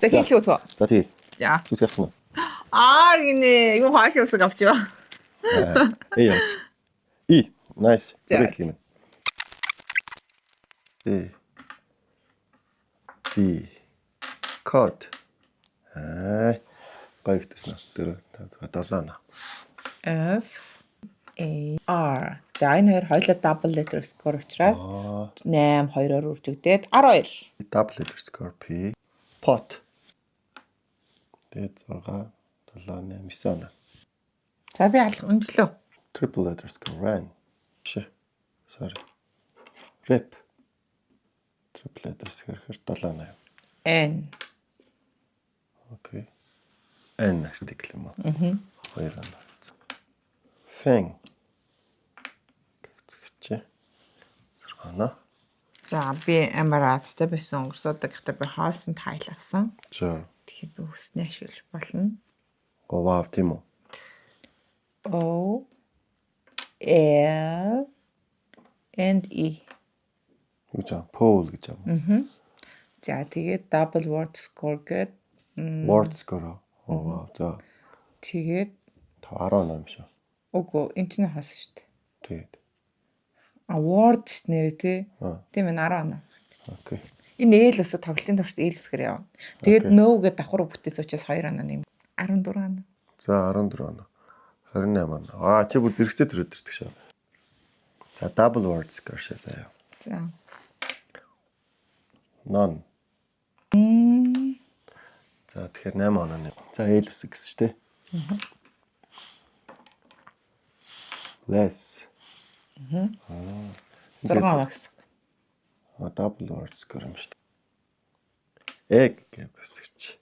За хийлгөө цоо. За тий. За. Зүс гарсан уу? гинэ. Юу хаашаа усаг авч ба. Яач. Nice. Correct юм. Code. Багтсан уу? 4 5 6 7 F A R. За энэ хоёр хоёулаа double letter score учраас 8 2-оор үржигдээд 12. Double letter score P. Pot. Тэгээд 6 7 8 9. За би унжлоо. Triple letter score ran. Sorry. Rep. Triple letter score 7 N. Окей. N артикл юм уу? Хоёр оноо. Fang. Гэвч 6. За би амараттай байсан өнгөрсөдөг гэхдээ би хоосон тайлгсан. За. Тэгэхээр би үснэ ашиглаж болно. Вау тийм үү? O L and E. Юу ч pole гэж юм. За тэгээд double word score гээд Word score. Вау. За. тэгээд 18 юм шүү. үгүй энэ чинь хас шүү дээ. Тэгээд. Word шүү нэрээ тий. Тийм ээ 18. Окей. Энэ L-с тоглолтын туршид L-сгэр явна. Тэгээд no гэдэг давхар бүтээс учраас 2 оноо нэм 14 оноо. За 14 оноо. 28 оноо. Чи бүр зэрэгцээ төрөд ирдэг шүү. За double word score шээ заяа. За. None. За тэгэхээр 8 оноо. За L-с гэсэн шүү дээ. Less. 6 оноо гэсэн. Double word score юм шүү дээ. Egg гэсэн.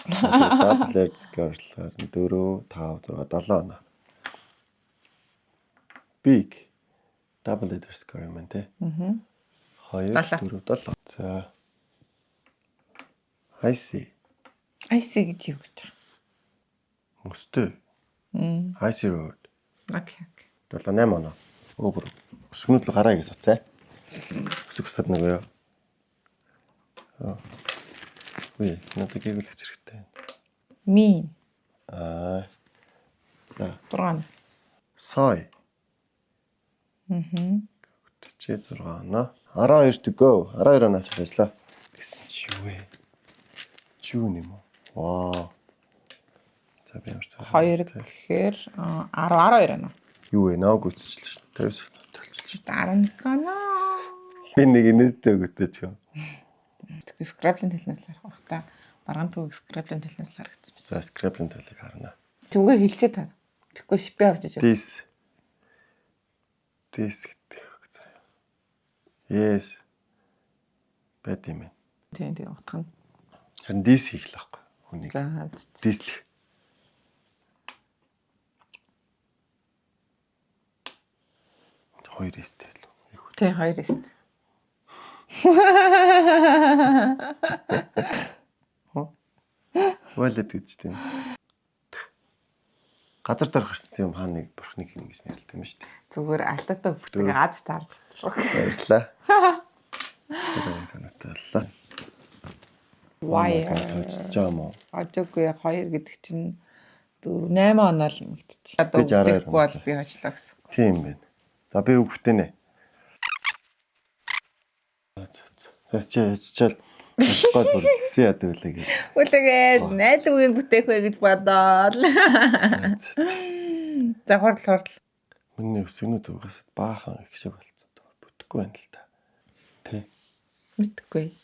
Double word score 4 5 6 7 оноо. Big. Double letter score юм байна те. 2 4 7. За. I see гэж юу гэж байна? Мөстэй. I see road. Окей. 7 8 оноо. Өөр өсгөнүүд л гараа гэж суцаа. Өсөг өсөд нэг юу. Үе, надад гэвэл хэрэгтэй. Mean. За. 6. Soy. Чи 6 оноо. 12 to go. 12 оноо ажиллаа. Гэсэн чи юу вэ? Юу юм уу? Вау. За би ямар цаа. 2 гэхээр 12 оноо. Юу вэ? Ног үтсэлж шүү. 50 толчилж. 11 оноо. Би нэг инээдтэй өгөөтэй ч юм. Тэгэхээр Scrabble-ийн талнаас харах байхдаа баргаан төгөг Scrabble-ийн талнаас харагдсан байна. За Scrabble-ийн талыг харна. Түгээ хэлцээ таа. Тэгэхгүй шипэ авч ижээ. This гэдэг заяа. Yes. Бэт юм. Тийм утга нь. Харин this хийх л байхгүй. Хүнийг. За. This л. Хоёр эстэй л. Тэ 2 эс. Wallet гэж тийм. Газар дээр гарсан юм хааныг бурхныг хийнэ гэж нэрлэдэг юм шүү дээ. Зүгээр алтатай бүтээг аз таарч ирлээ. Баярлаа. Зэрэг ханаталлаа. Why? Жамо. Ажиггүй 2 гэдэг чинь 4 8 оноо л мэдчих. Одоо бүтэхгүй бол би ажиллаа гэсэн. Тийм байна. За би үг бүтэнэ. Чичээл гол бүр гисэн яд байлаа гэж. Үлээгээд найл үгийн бүтээх вэ гэж бодоод. За хурдл. Миний өсгөнүүд угаас баахан их шиг болцсон. Бүтэхгүй байна л та. Тэ. Мэдгүй.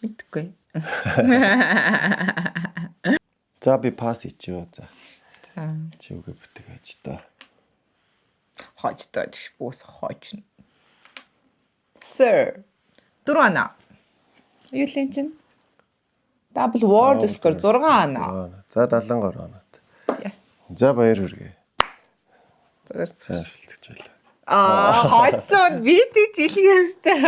За би пас хийчихё за. За. Чи үгээ бүтээгэж та. Хожтож бус хожно. Sir. Дөрөв. Юу л энэ чинь? Double word score 6 оноо. За 73 оноод. Yes. За баяр хүргэе. Зүгээр сайн ашиглаж байлаа. хоцсон би тийч хэлхийстэй.